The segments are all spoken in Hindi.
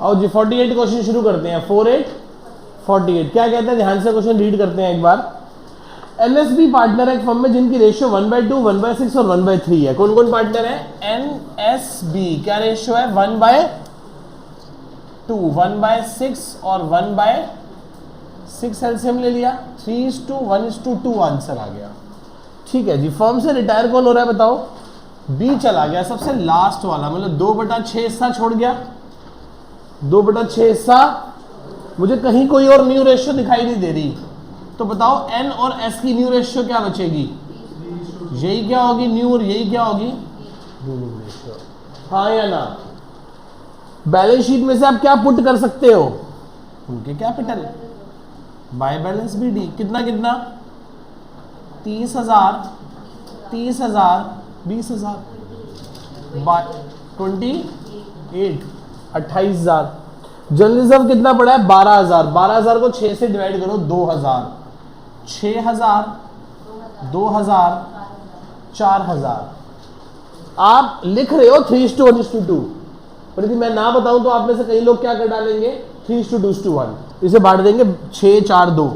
आओ जी 48 क्वेश्चन शुरू करते हैं। 48 48 क्या कहते हैं, ध्यान से क्वेश्चन रीड करते हैं एक बार। एनएसबी पार्टनर है एक फर्म में जिनकी रेशियो 1/2, 1/6 और 1/3 है। कौन कौन पार्टनर है? एनएसबी क्या रेशियो है? 1/2, 1/6 और 1/6 एलसीएम ले लिया, 3:1:2 आंसर आ गया। ठीक है जी। फर्म से रिटायर कौन हो रहा है बताओ? बी चला गया, सबसे लास्ट वाला, मतलब 2/6 हिस्सा छोड़ गया। 2/6 हिस्सा, मुझे कहीं कोई और न्यू रेशियो दिखाई नहीं दे रही, तो बताओ एन और एस की न्यू रेशियो क्या बचेगी? यही क्या होगी न्यू, और यही क्या होगी न्यू रेशियो, हाँ या ना? बैलेंस शीट में से आप क्या पुट कर सकते हो? उनके capital by balance B D. कितना कितना? 30,000, 30,000, 20,000 बाय 28, 28,000। जनरल रिजर्व कितना पड़ा है? 12,000। 12,000 को 6 से डिवाइड करो, 2,000, 6,000, 2,000, 4,000। आप लिख रहे हो 3:1:2, पर यदि मैं ना बताऊं तो आप में से कई लोग क्या कर डालेंगे? 3:2:1। इसे बांट देंगे 6, 4, 2,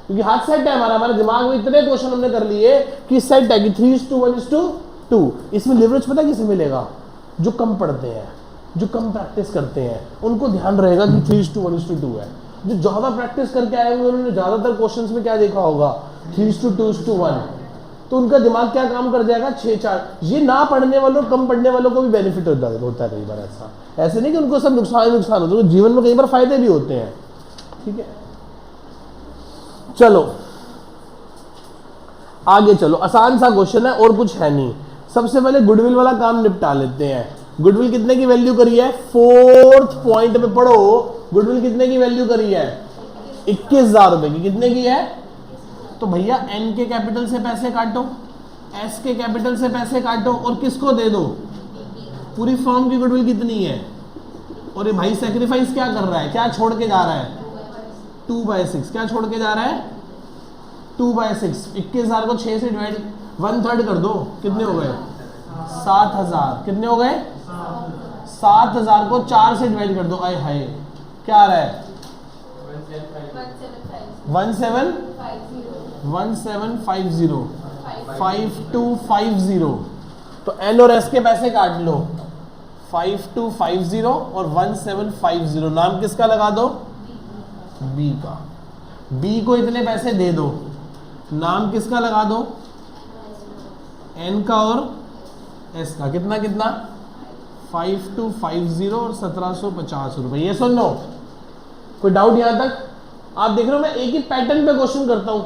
क्योंकि हाथ सेट है हमारा, हमारे दिमाग में इतने क्वेश्चन हमने कर लिए कि सेट है कि 3:1:2। इसमें लिवरेज पता है किसे मिलेगा? जो कम पढ़ते हैं, जो कम प्रैक्टिस करते हैं, उनको ध्यान रहेगा कि 3:1:2 है। जो ज्यादा प्रैक्टिस करके आए होंगे उन्होंने ज्यादातर क्वेश्चंस में क्या देखा होगा? 3:2:1। तो उनका दिमाग क्या काम कर जाएगा? 6, 4। ये ना पढ़ने वालों, कम पढ़ने वालों को भी बेनिफिट होता है कई बार। ऐसे नहीं कि उनको सब नुकसान होता है, जीवन में कई बार फायदे भी होते हैं। ठीक है, चलो आगे चलो। आसान सा क्वेश्चन है और कुछ है नहीं। सबसे पहले गुडविल वाला काम निपटा लेते हैं। गुडविल कितने की वैल्यू करी है? 4th पॉइंट पे पढ़ो। गुडविल कितने की वैल्यू करी है? 21,000 रुपए की। कितने की है? तो भैया एन के कैपिटल से पैसे काटो, एस के कैपिटल से पैसे काटो, और किसको दे दो? पूरी फर्म की गुडविल कितनी है? और ये भाई सैक्रिफाइस क्या कर रहा है? क्या छोड़ के जा रहा है? 2/6। क्या छोड़ के जा रहा है? 2/6। 21,000 को 6 से डिवाइड 1/3 कर दो, कितने हो गए? 7,000। कितने हो गए? 7,000 को 4 से डिवाइड कर दो, आए हाय क्या आ रहा है? 1750, 5250। तो एन और एस के पैसे काट लो, 5250 और 1750। नाम किसका लगा दो? बी का। बी को इतने पैसे दे दो, नाम किसका लगा दो? एन का और एस का। कितना कितना? 5250 और 1750 रुपए। ये सुन लो, कोई डाउट यहां तक? आप देख रहे हो मैं एक ही पैटर्न पे क्वेश्चन करता हूं।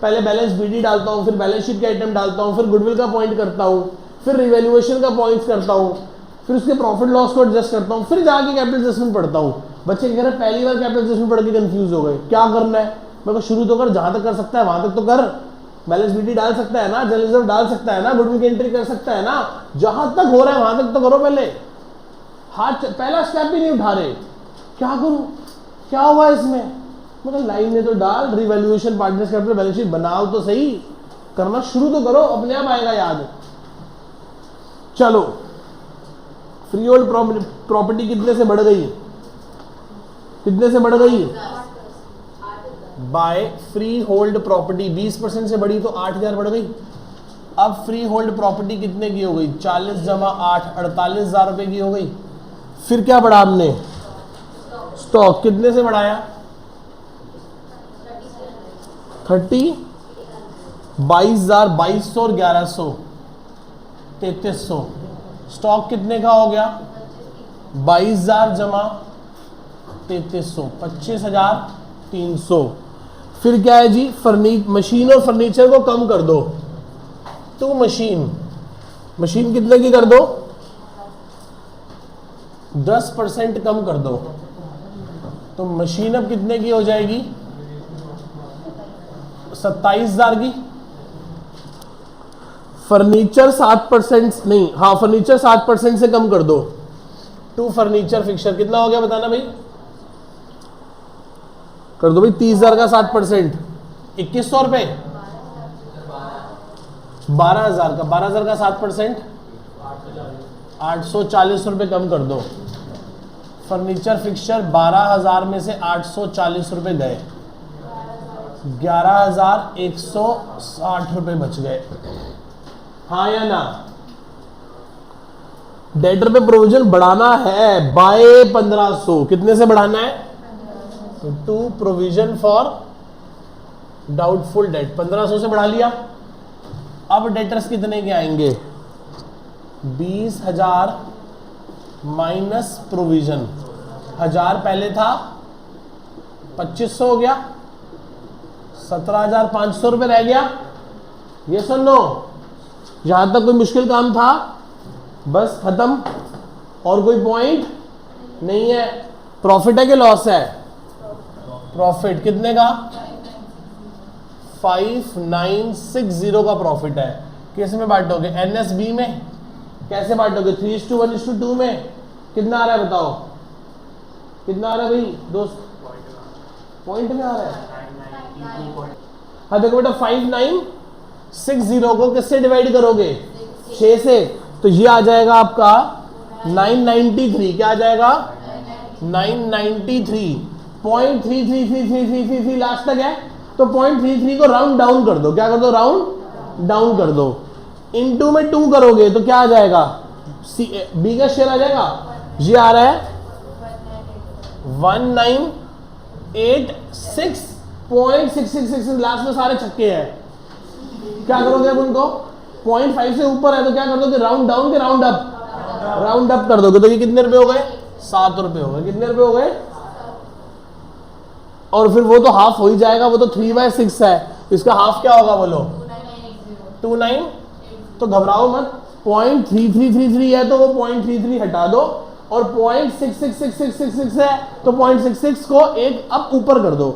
पहले बैलेंस बीडी डालता हूं, फिर बैलेंस शीट के आइटम डालता हूं, फिर गुडविल का पॉइंट करता हूं, फिर रिवैल्यूएशन का पॉइंट करता हूं, फिर उसके प्रॉफिट लॉस को एडजस्ट करता हूं, फिर जाके कैपिटल एडजस्टमेंट पढ़ता हूं। बच्चे कह रहे हैं पहली बार कैपिटल एडजस्टमेंट पढ़ के कंफ्यूज हो गए, क्या करना है? मैं को शुरू तो कर, जहां तक कर सकता है वहां तक तो कर। बैलेंस बीडी डाल सकता है ना, जनरल रिजर्व डाल सकता है ना, गुडविल की एंट्री कर सकता है ना, जहां तक हो रहा है वहां तक तो करो। पहले हाथ, पहला स्टेप भी नहीं उठा रहे, क्या करूं? क्या हुआ इसमें? मतलब लाइन में तो डाल, revaluation, partners capital, balance sheet बनाओ तो सही, करना शुरू तो करो, अपने आप आएगा याद। चलो, फ्री होल्ड प्रॉपर्टी कितने से बढ़ गई? कितने से बढ़ गई? बाय फ्री होल्ड प्रॉपर्टी 20% से बढ़ी तो 8,000 बढ़ गई। अब फ्री होल्ड प्रॉपर्टी कितने की हो गई? 40 जमा 8, 48,000 रुपए की हो गई। फिर क्या बढ़ा हमने? स्टॉक। कितने से बढ़ाया? 30, 22,000, 2,200 और 1,100, 3,300। स्टॉक कितने का हो गया? 22,000 जमा 3,300, 25,300। फिर क्या है जी? मशीन और फर्नीचर को कम कर दो। तो मशीन कितने की कर दो? 10% कम कर दो। तो मशीन अब कितने की हो जाएगी? 27,000 की। फर्नीचर 7% नहीं, हाँ फर्नीचर 7% से कम कर दो। 2 फर्नीचर फिक्सर कितना हो गया बताना भाई? कर दो भाई 30,000 का 7%, 2,100 रुपए। 12,000 का, 12,000 का 7%, 840 रुपए कम कर दो। फर्नीचर फिक्सचर 12,000 में से 840 रुपए गए, 11,160 रुपए बच गए, हाँ या ना? डेटर पे प्रोविजन बढ़ाना है बाय 1500, कितने से बढ़ाना है? तो to provision for doubtful debt 1500 से बढ़ा लिया। अब डेटर्स कितने के आएंगे? 20,000 माइनस प्रोविजन, 1000 पहले था, 2500 हो गया, 17,500 रुपए रह गया। ये सुनो, यहां तक कोई मुश्किल काम था? बस खत्म, और कोई पॉइंट नहीं है। प्रॉफिट है कि लॉस है? प्रॉफिट कितने का? 5960 का प्रॉफिट है। किस में बांटोगे? एनएसबी में। कैसे बांटोगे? 3:1:2 में। कितना आ रहा है बताओ? कितना आ रहा है भाई दोस्त? पॉइंट में आ रहा है। हाँ देखो बेटा, 5960 को किससे डिवाइड करोगे? 6 से। तो ये आ जाएगा आपका 993। क्या आ जाएगा? 993। 0.333333 लास्ट तक है, तो 0.33 को राउंड डाउन कर दो। क्या कर दो? राउंड डाउन कर दो। इनटू में 2 करोगे तो क्या आ जाएगा? बी का शेयर आ जाएगा। ये आ रहा है 1986.6666। लास्ट में सारे छक्के हैं। क्या करोगे अब उनको? 0.5 से ऊपर है तो क्या कर दोगे? राउंड डाउन के राउंड अप? राउंड अप कर दोगे। तो ये कितने रुपए हो गए? 7 रुपए हो गए। कितने रुपए हो गए? और फिर वो तो हाफ हो ही जाएगा, वो तो 3/6 है। इसका हाफ क्या होगा बोलो? 29। तो घबराओ मत, 0.3333 है तो वो 0.33 हटा दो, और 0.666666 है तो 0.66 को एक अप ऊपर कर दो।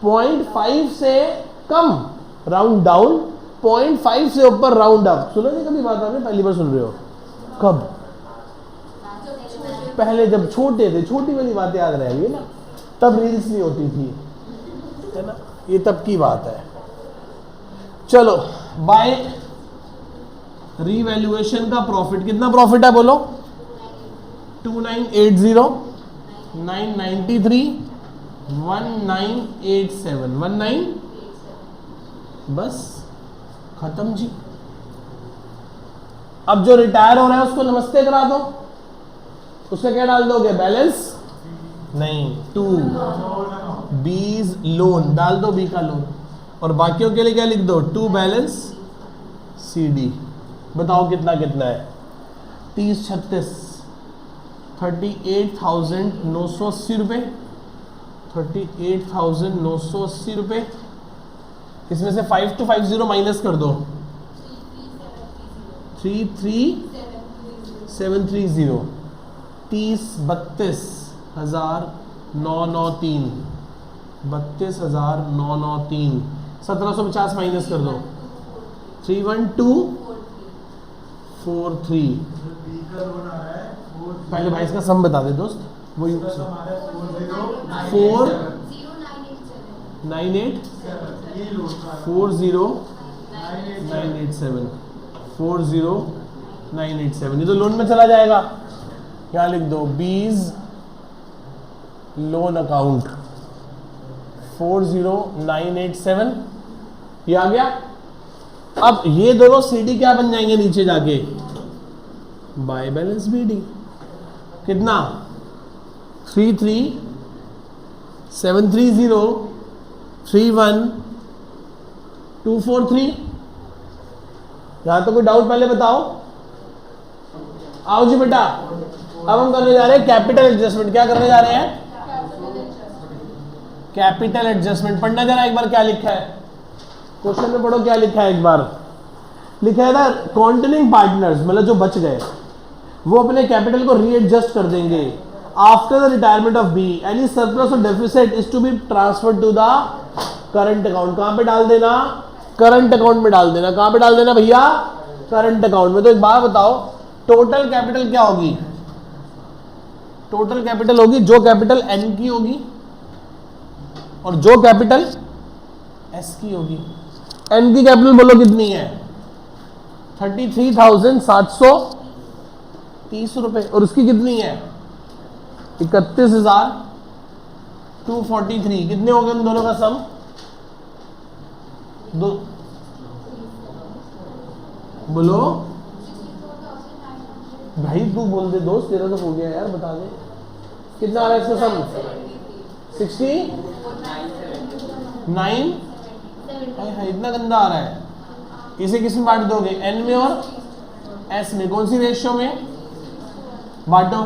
0.5 से कम राउंड डाउन, 0.5 से ऊपर राउंड अप। सुनो नहीं कभी बात? आपने पहली बार सुन रहे हो? कब? पहले जब छोटे थे, छोटी वाली बातें याद रहेगी ना, तब रील्स नहीं होती थी, है ना? ये तब की बात है। चलो, बाय रीवैल्यूएशन का प्रॉफिट कितना प्रॉफिट है बोलो? 2980, 993, 1987, 19। बस खत्म जी। अब जो रिटायर हो रहा है उसको नमस्ते करा दो। उसका क्या डाल दोगे? बैलेंस नहीं, 2 बीज लोन डाल दो, बी का लोन। और बाकियों के लिए क्या लिख दो? 2 बैलेंस CD। बताओ कितना कितना है? 30 36 38,980 रुपये, 38,980 रुपये। इसमें से 5250 माइनस कर दो, 33,730। 32,993, 32,993। 1750 माइनस कर दो, 31243। पहले भाई इसका सम बता दे दोस्त। वो 498 40987 40987। ये तो लोन में चला जाएगा। क्या लिख दो? बीज लोन अकाउंट 40987। ये आ गया। अब ये दोनों CD क्या बन जाएंगे नीचे जाके? By balance BD। कितना? 33,730 31,243। यहां तो कोई डाउट पहले बताओ। आओ जी बेटा, अब हम करने जा रहे हैं कैपिटल एडजस्टमेंट। क्या करने जा रहे हैं? Capital adjustment. पढ़ना जरा एक बार क्या लिखा है क्वेश्चन में, पढ़ो क्या लिखा है एक बार। लिखा है ना, कॉन्टिन्यूइंग पार्टनर्स, मतलब जो बच गए वो अपने कैपिटल को रीएडजस्ट कर देंगे after the retirement of B. Any surplus और deficit is to be transferred to the current account. कहां पे डाल देना? करंट अकाउंट में डाल देना। कहां पे डाल देना भैया? करंट अकाउंट में। तो एक बात बताओ, टोटल कैपिटल क्या होगी? टोटल कैपिटल होगी जो कैपिटल N की होगी और जो कैपिटल S की होगी। N की कैपिटल बोलो कितनी है? 33,730 रुपए। और उसकी कितनी है? 31,243 कितने हो गए उन दोनों का सम? दो बोलो भाई, तू बोल दे दोस्त, तेरा तो हो गया यार, बता दे कितना आ रहा है इसका सम? 69 इतना गंदा आ रहा है। इसे किस में बांट दोगे? एन में और एस में। कौन सी रेशियो में बांटो?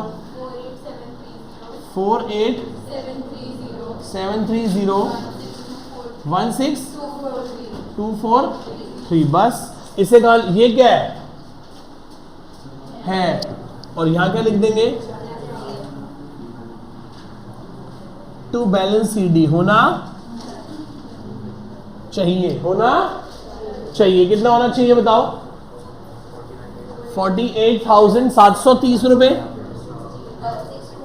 48,730,16,243 बस। इसे कहा, ये क्या है और यहां क्या लिख देंगे? टू बैलेंस CD होना चाहिए, होना चाहिए। कितना होना चाहिए बताओ? 48,730 रुपए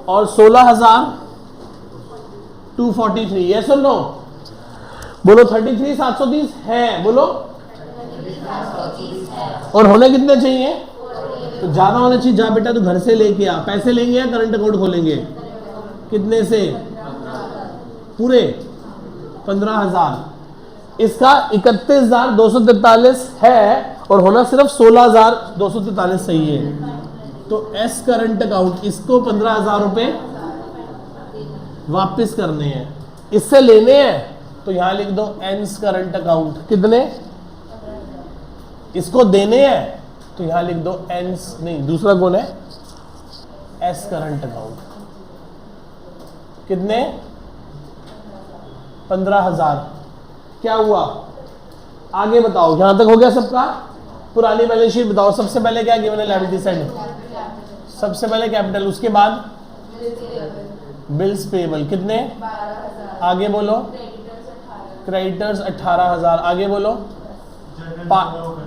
और 16,243। यस और नो? बोलो 33,730 है, बोलो। और होने कितने चाहिए? तो ज्यादा होने चाहिए। जा बेटा तू घर से लेके आ। पैसे लेंगे या करंट अकाउंट खोलेंगे? कितने से? पूरे 15,000। इसका 31,243 है और होना सिर्फ 16,243 सही है। तो एस करंट अकाउंट, इसको 15,000 रुपए वापस करने हैं। इससे लेने हैं तो यहां लिख दो एंस करंट अकाउंट। कितने? इसको देने हैं तो यहां लिख दो एंस, नहीं दूसरा कौन है? S current account. कितने? 15,000। क्या हुआ आगे बताओ? यहां तक हो गया सबका? पुरानी बैलेंस शीट बताओ। सबसे पहले क्या गिवन है? लायबिलिटी साइड सबसे पहले कैपिटल, उसके बाद बिल्स पेबल। कितने? 12,000। आगे बोलो। क्रेडिटर्स 18,000। आगे बोलो।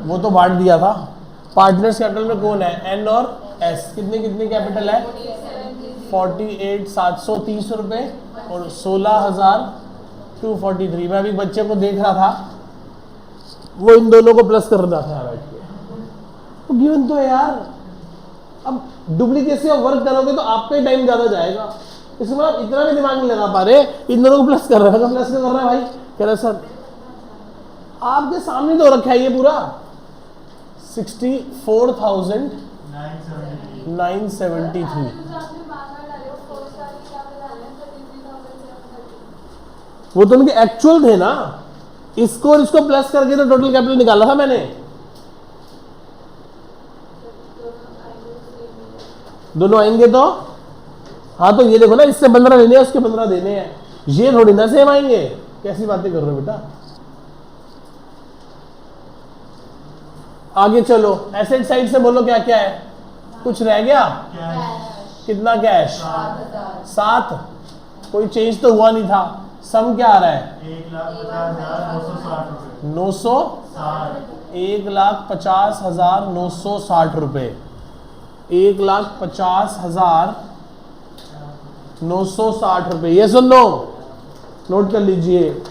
वो तो बांट दिया था। पार्टनर्स कैपिटल में कौन है? एन और एस। कितनी कितनी कैपिटल है? 48,730 रुपए और 16,243। मैं अभी बच्चे को देख रहा था, वो इन दोनों को प्लस कर रहा था बैठ के। तो गिवन तो है यार। अब डुप्लीकेसी ऑफ वर्क करोगे तो आपका ही टाइम ज्यादा जाएगा। इसमें आप इतना भी दिमाग नहीं लगा पा रहे। इन दोनों को प्लस कर रहा है। प्लस कर रहा है भाई? कह रहा सर आपके सामने तो रखा है ये पूरा। 64,973। वो तो उनके एक्चुअल थे ना। इसको और इसको प्लस करके तो टोटल कैपिटल निकाला था मैंने। दोनों आएंगे तो हाँ, तो ये देखो ना, इससे 15 लेने हैं, उसके 15 देने हैं। ये थोड़ी ना सेम आएंगे। कैसी बातें कर रहे हो बेटा? आगे चलो। एसेट साइड से बोलो क्या क्या है? कुछ रह गया? कितना कैश? 7। कोई चेंज तो हुआ नहीं था। सम क्या आ रहा है? 1,50,960 रुपए। 1,50,960 रुपए। ये सुन लो, नोट कर लीजिए।